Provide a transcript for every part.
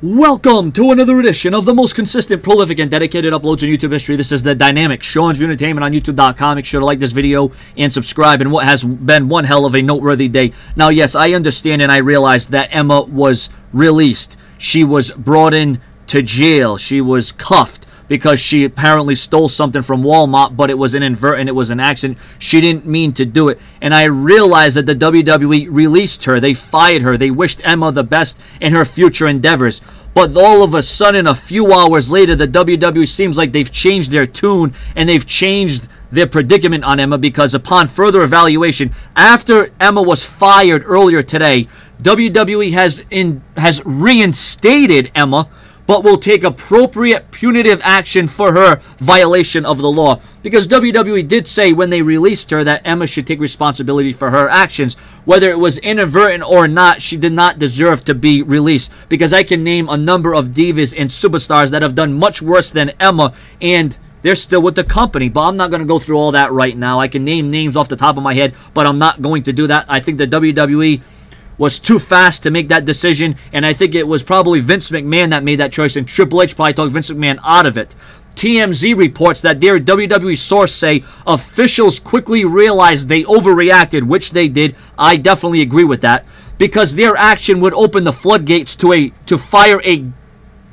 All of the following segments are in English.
Welcome to another edition of the most consistent, prolific, and dedicated uploads in YouTube history. This is the dynamic Sean's Entertainment on YouTube.com. Make sure to like this video and subscribe in what has been one hell of a noteworthy day. Now, yes, I understand and I realize that Emma was released. She was brought in to jail. She was cuffed because she apparently stole something from Walmart, but it was inadvertent, it was an accident. She didn't mean to do it. And I realized that the WWE released her. They fired her. They wished Emma the best in her future endeavors. But all of a sudden, a few hours later, the WWE seems like they've changed their tune and they've changed their predicament on Emma, because upon further evaluation, after Emma was fired earlier today, WWE has reinstated Emma, but will take appropriate punitive action for her violation of the law. Because WWE did say when they released her that Emma should take responsibility for her actions. Whether it was inadvertent or not, she did not deserve to be released. Because I can name a number of divas and superstars that have done much worse than Emma, and they're still with the company. But I'm not going to go through all that right now. I can name names off the top of my head, but I'm not going to do that. I think the WWE was too fast to make that decision, and I think it was probably Vince McMahon that made that choice, and Triple H probably talked Vince McMahon out of it. TMZ reports that their WWE source say officials quickly realized they overreacted, which they did. I definitely agree with that, because their action would open the floodgates to fire a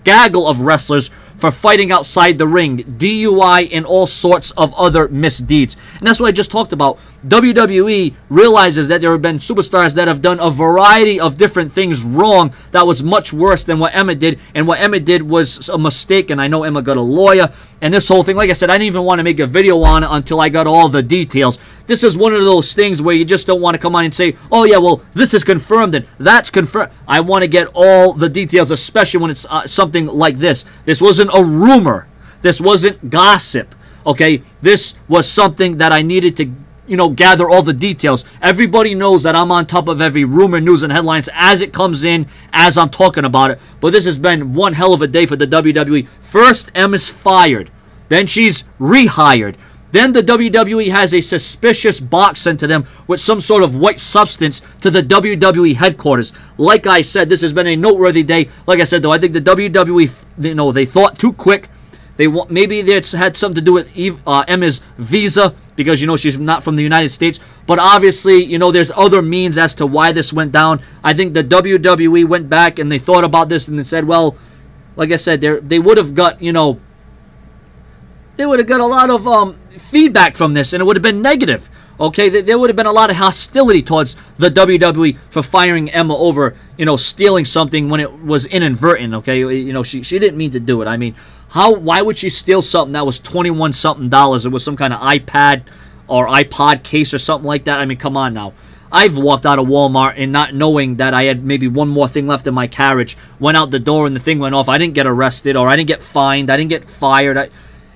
gaggle of wrestlers for fighting outside the ring, DUI, and all sorts of other misdeeds. And that's what I just talked about. WWE realizes that there have been superstars that have done a variety of different things wrong that was much worse than what Emma did, and what Emma did was a mistake, and I know Emma got a lawyer, and this whole thing, like I said, I didn't even want to make a video on it until I got all the details. This is one of those things where you just don't want to come on and say, oh yeah, well, this is confirmed and that's confirmed. I want to get all the details, especially when it's something like this. This wasn't a rumor. This wasn't gossip, okay? This was something that I needed to, gather all the details. Everybody knows that I'm on top of every rumor, news, and headlines as it comes in, as I'm talking about it. But this has been one hell of a day for the WWE. First, Emma's fired. Then she's rehired. Then the WWE has a suspicious box sent to them with some sort of white substance to the WWE headquarters. Like I said, this has been a noteworthy day. Like I said, though, I think the WWE, they thought too quick. Maybe it's had something to do with Emma's visa, because, she's not from the United States. But obviously, there's other means as to why this went down. I think the WWE went back and they thought about this and they said, well, like I said, they would have got, they would have got a lot of feedback from this, and it would have been negative. Okay, there would have been a lot of hostility towards the WWE for firing Emma over, stealing something when it was inadvertent. Okay, she didn't mean to do it. I mean, why would she steal something that was $21-something? It was some kind of iPad or iPod case or something like that. I mean, come on now. I've walked out of Walmart and not knowing that I had maybe one more thing left in my carriage, went out the door and the thing went off. I didn't get arrested, or I didn't get fined. I didn't get fired.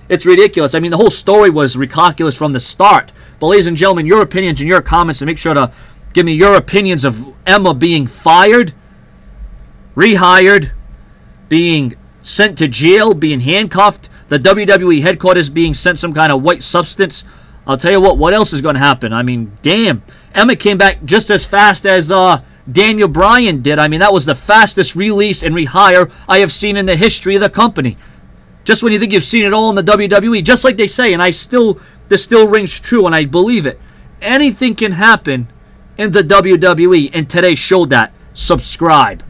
It's ridiculous. I mean, the whole story was ridiculous from the start. But ladies and gentlemen, your opinions and your comments, and make sure to give me your opinions of Emma being fired, rehired, being sent to jail, being handcuffed, the WWE headquarters being sent some kind of white substance. I'll tell you what else is going to happen? I mean, damn. Emma came back just as fast as Daniel Bryan did. I mean, that was the fastest release and rehire I have seen in the history of the company. Just when you think you've seen it all in the WWE, just like they say, and this still rings true, and I believe it. Anything can happen in the WWE, and today showed that. Subscribe.